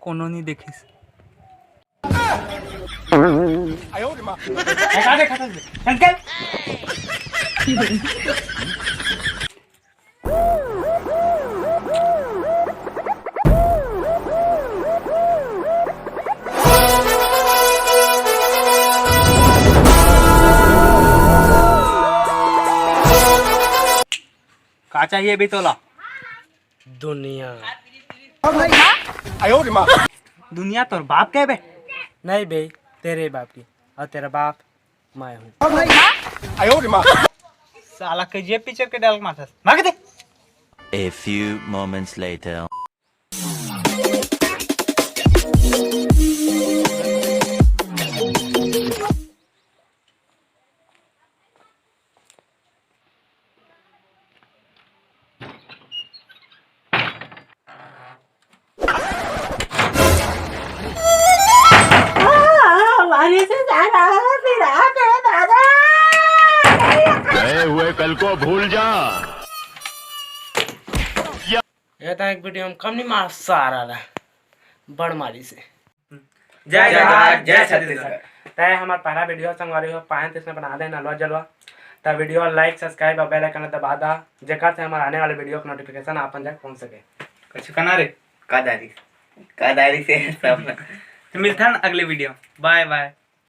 कोनो नहीं देखिस का चाहिए भी तोला दुनिया। दुनिया तोर बाप के बे नहीं बे, तेरे बाप की, और तेरा बाप मैं हूँ। साला के जेब पीछे के डाल माथा मार दे। A few moments later. गए हुए कल को भूल जा। ये तो एक वीडियो हम कम नहीं मार सारा रहा बड़ मारी से। जय जय जय छत्तीसगढ़। तय हमारा पहला वीडियो संगवारी हो पाए तो इसमें बना दे नलवा जलवा तो वीडियो लाइक सब्सक्राइब और बेल आइकन दबा दा जेकर से हमारे आने वाले वीडियो का नोटिफिकेशन अपन तक पहुंच सके। कुछ करना रे का दारी से सब तो मिलता है अगले वीडियो। By by.